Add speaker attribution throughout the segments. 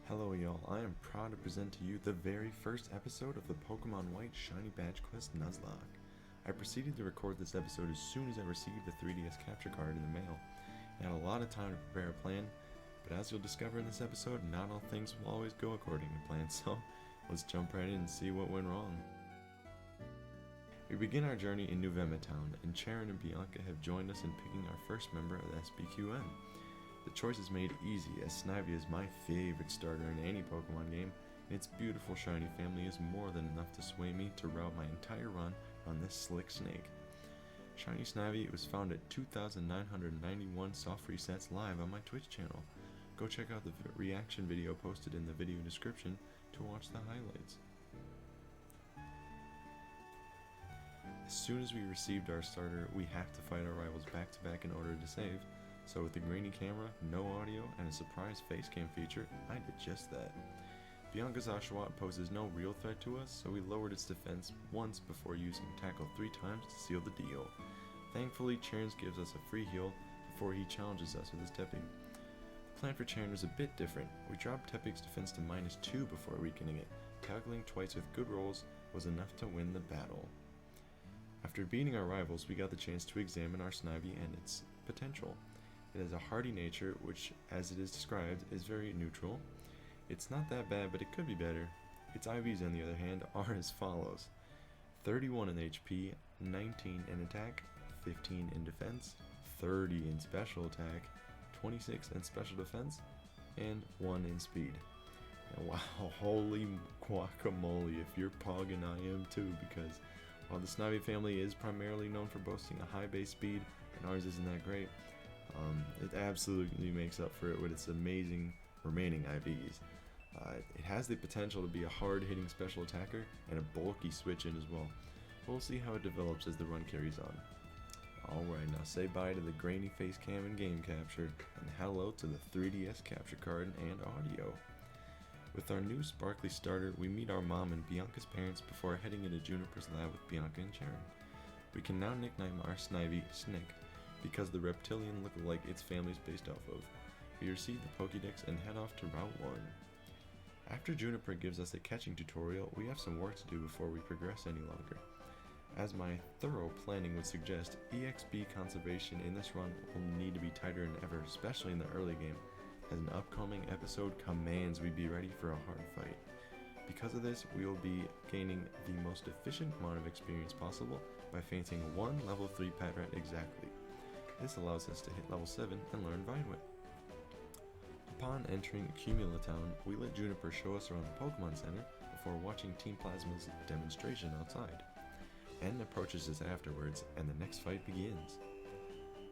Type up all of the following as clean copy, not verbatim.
Speaker 1: Hello y'all, I am proud to present to you the very first episode of the Pokemon White Shiny Badge Quest Nuzlocke. I proceeded to record this episode as soon as I received the 3DS capture card in the mail. I had a lot of time to prepare a plan, but as you'll discover in this episode, not all things will always go according to plan, so let's jump right in and see what went wrong. We begin our journey in Nuvema Town, and Charon and Bianca have joined us in picking our first member of the SBQN. The choice is made easy, as Snivy is my favorite starter in any Pokemon game, and its beautiful shiny family is more than enough to sway me to route my entire run on this slick snake. Shiny Snivy was found at 2,991 soft resets live on my Twitch channel. Go check out the reaction video posted in the video description to watch the highlights. As soon as we received our starter, we have to fight our rivals back to back in order to save. So with the grainy camera, no audio, and a surprise facecam feature, I did just that. Bianca's Oshawott poses no real threat to us, so we lowered its defense once before using Tackle 3 times to seal the deal. Thankfully, Charon's gives us a free heal before he challenges us with his Tepig. The plan for Charon was a bit different. We dropped Tepig's defense to -2 before weakening it. Tackling twice with good rolls was enough to win the battle. After beating our rivals, we got the chance to examine our Snivy and its potential. It has a hardy nature, which, as it is described, is very neutral. It's not that bad, but it could be better. Its IVs, on the other hand, are as follows: 31 in HP, 19 in attack, 15 in defense, 30 in special attack, 26 in special defense, and 1 in speed. And wow, holy guacamole if you're Poggin, I am too, because while the Snivy family is primarily known for boasting a high base speed, and ours isn't that great, it absolutely makes up for it with its amazing remaining IVs. It has the potential to be a hard-hitting special attacker and a bulky switch-in as well. We'll see how it develops as the run carries on. Alright, now say bye to the grainy face cam and game capture, and hello to the 3DS capture card and audio. With our new sparkly starter, we meet our mom and Bianca's parents before heading into Juniper's lab with Bianca and Charon. We can now nickname our Snivy Snick, because the reptilian look-alike its family is based off of. We receive the Pokédex and head off to Route 1. After Juniper gives us a catching tutorial, we have some work to do before we progress any longer. As my thorough planning would suggest, EXP conservation in this run will need to be tighter than ever, especially in the early game, as an upcoming episode commands we be ready for a hard fight. Because of this, we will be gaining the most efficient amount of experience possible by fainting 1 level 3 pet rat exactly. This allows us to hit level 7 and learn Vine Whip. Upon entering Cumula Town, we let Juniper show us around the Pokemon Center before watching Team Plasma's demonstration outside. N approaches us afterwards, and the next fight begins.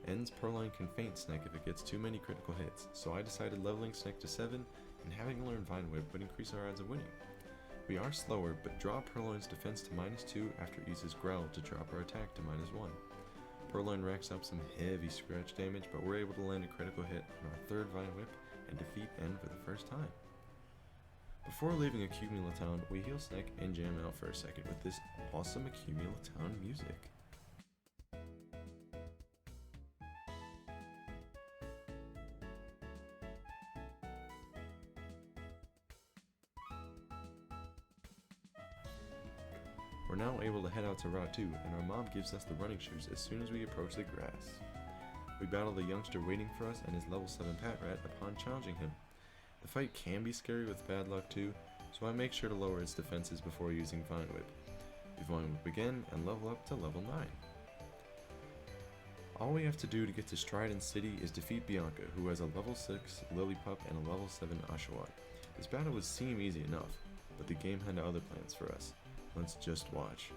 Speaker 1: N's Purrloin can feint Snick if it gets too many critical hits, so I decided leveling Snick to 7 and having learned Vine Whip would increase our odds of winning. We are slower, but drop Purrloin's defense to -2 after it uses Growl to drop our attack to -1. Purrloin racks up some heavy scratch damage, but we're able to land a critical hit on our 3rd Vine Whip and defeat N for the first time. Before leaving Accumula Town, we heal Snick and jam out for a second with this awesome Accumula Town music. We're now able to head out to Route 2, and our mom gives us the running shoes as soon as we approach the grass. We battle the youngster waiting for us and his level 7 Patrat upon challenging him. The fight can be scary with bad luck too, so I make sure to lower its defenses before using Vine Whip. We Vine Whip again and level up to level 9. All we have to do to get to Striaton City is defeat Bianca, who has a level 6 Lillipup and a level 7 Oshawott. This battle would seem easy enough, but the game had other plans for us. Let's just watch.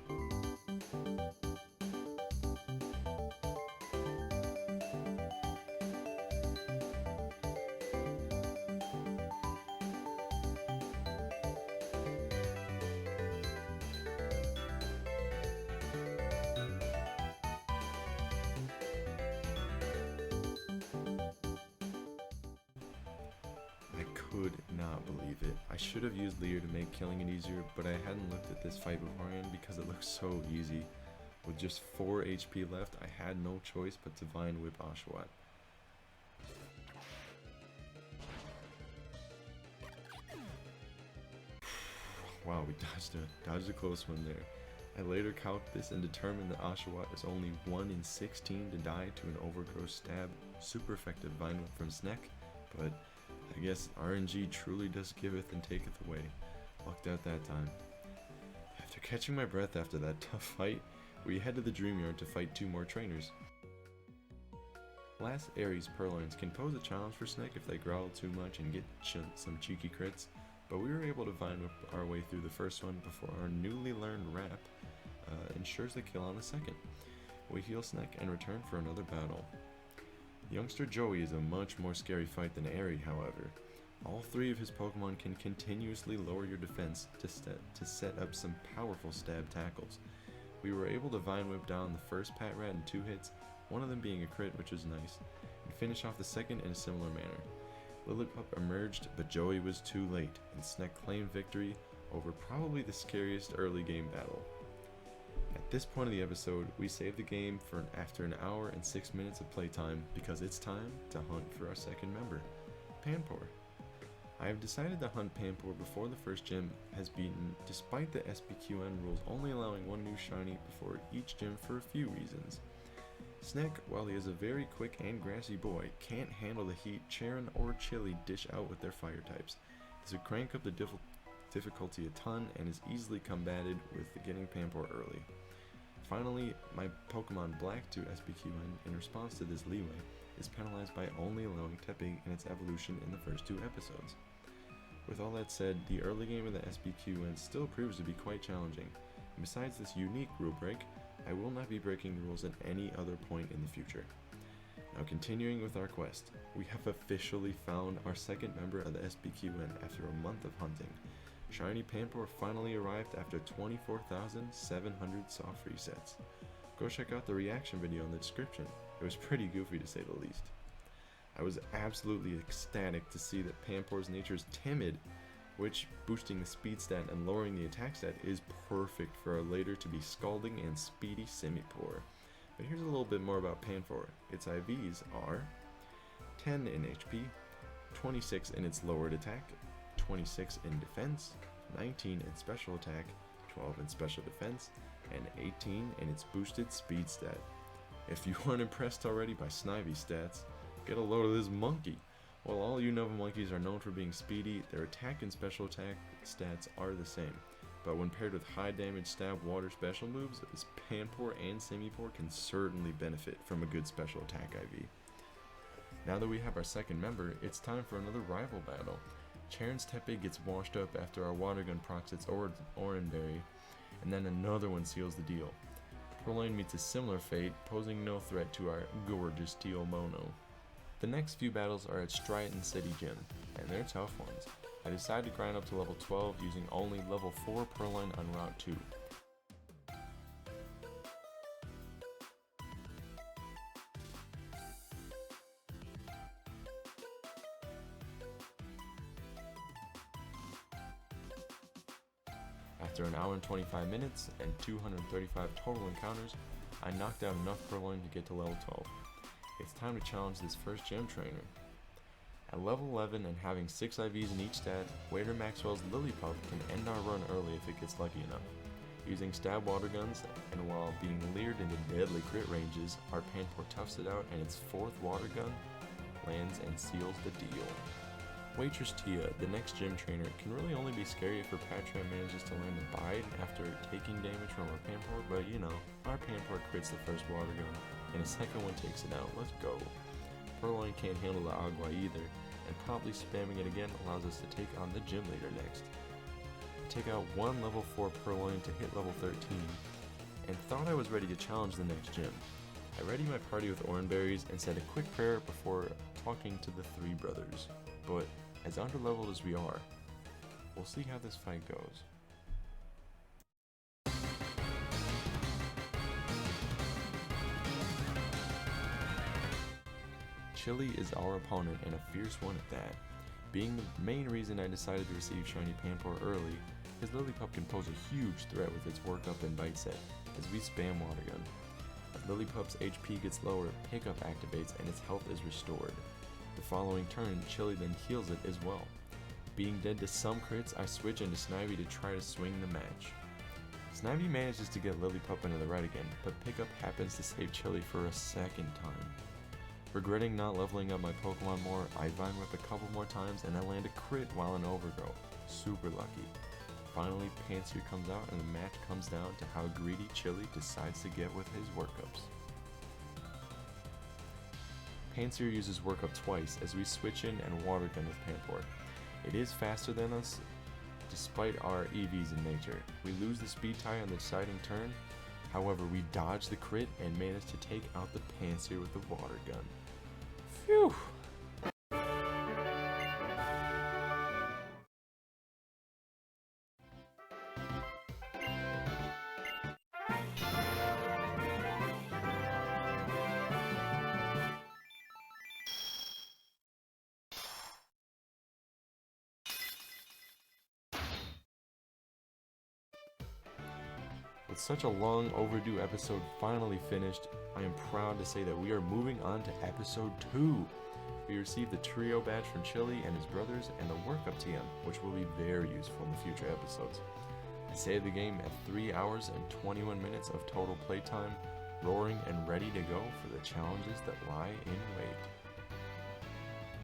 Speaker 1: Could not believe it. I should have used Leer to make killing it easier, but I hadn't looked at this fight beforehand because it looked so easy. With just 4 HP left, I had no choice but to Vine Whip Oshawott. Wow, we dodged a close one there. I later calced this and determined that Oshawott is only 1 in 16 to die to an overgrowth stab. Super effective Vine Whip from Sneck, but I guess RNG truly does giveth and taketh away. Lucked out that time. After catching my breath after that tough fight, we head to the Dream Yard to fight 2 more trainers. Last Aries Purloins can pose a challenge for Sneck if they growl too much and get some cheeky crits, but we were able to Vine Whip our way through the first one before our newly learned Wrap ensures the kill on the second. We heal Sneck and return for another battle. Youngster Joey is a much more scary fight than Airy, however. All 3 of his Pokemon can continuously lower your defense to set up some powerful stab tackles. We were able to Vine Whip down the first Patrat in 2 hits, one of them being a crit, which was nice, and finish off the second in a similar manner. Lillipup emerged, but Joey was too late, and Sneck claimed victory over probably the scariest early game battle. At this point of the episode, we save the game for after an hour and 6 minutes of playtime because it's time to hunt for our second member, Panpour. I have decided to hunt Panpour before the first gym has beaten, despite the SBQN rules only allowing 1 new shiny before each gym for a few reasons. Sneck, while he is a very quick and grassy boy, can't handle the heat Charon or Chili dish out with their fire types. This would crank up the difficulty a ton and is easily combated with getting Panpour early. Finally, my Pokemon Black 2 SBQN, in response to this leeway, is penalized by only allowing Tepig in its evolution in the first 2 episodes. With all that said, the early game of the SBQN still proves to be quite challenging, and besides this unique rule break, I will not be breaking the rules at any other point in the future. Now continuing with our quest, we have officially found our second member of the SBQN after a month of hunting. Shiny Panpour finally arrived after 24,700 soft resets. Go check out the reaction video in the description. It was pretty goofy to say the least. I was absolutely ecstatic to see that Panpour's nature is timid, which, boosting the speed stat and lowering the attack stat, is perfect for our later to be Scalding and Speedy Simipour. But here's a little bit more about Panpour. Its IVs are 10 in HP, 26 in its lowered attack, 26 in defense, 19 in special attack, 12 in special defense, and 18 in its boosted speed stat. If you weren't impressed already by Snivy's stats, get a load of this monkey. While all Unova monkeys are known for being speedy, their attack and special attack stats are the same. But when paired with high damage stab water special moves, this Panpour and Simipour can certainly benefit from a good special attack IV. Now that we have our second member, it's time for another rival battle. Charon's Tepig gets washed up after our water gun procs its Oranberry, and then another one seals the deal. Purloin meets a similar fate, posing no threat to our gorgeous Teal Mono. The next few battles are at Striaton City Gym, and they're tough ones. I decided to grind up to level 12 using only level 4 Purloin on Route 2. After an hour and 25 minutes and 235 total encounters, I knocked out enough Purloin to get to level 12. It's time to challenge this first gym trainer. At level 11 and having 6 IVs in each stat, Wader Maxwell's Lillipup can end our run early if it gets lucky enough. Using stab water guns, and while being leered into deadly crit ranges, our Panpour toughs it out and its 4th water gun lands and seals the deal. Waitress Tia, the next gym trainer, can really only be scary if her Patrat manages to land a bite after taking damage from our Panpour, but you know, our Panpour crits the first water gun, and a second one takes it out. Let's go. Purloin can't handle the Agua either, and promptly spamming it again allows us to take on the gym leader next. I take out one level 4 Purloin to hit level 13, and thought I was ready to challenge the next gym. I ready my party with Oranberries and said a quick prayer before talking to the 3 brothers, but as underleveled as we are, we'll see how this fight goes. Chili is our opponent and a fierce one at that. Being the main reason I decided to receive Shiny Panpour early, his Lillipup can pose a huge threat with its workup and bite set, as we spam Water Gun. As Lillipup's HP gets lower, Pickup activates and its health is restored. The following turn, Chili then heals it as well. Being dead to some crits, I switch into Snivy to try to swing the match. Snivy manages to get Lillipup into the red again, but Pickup happens to save Chili for a second time. Regretting not leveling up my Pokemon more, I Vine Whip a couple more times and I land a crit while in Overgrow. Super lucky. Finally, Panpour comes out and the match comes down to how greedy Chili decides to get with his workups. Panpour uses workup twice as we switch in and Water Gun with Panpour. It is faster than us, despite our EVs in nature. We lose the speed tie on the deciding turn, however we dodge the crit and manage to take out the Panpour with the Water Gun. Phew! With such a long overdue episode finally finished, I am proud to say that we are moving on to episode 2. We received the trio badge from Chili and his brothers and the workup TM, which will be very useful in the future episodes. I saved the game at 3 hours and 21 minutes of total playtime, roaring and ready to go for the challenges that lie in wait.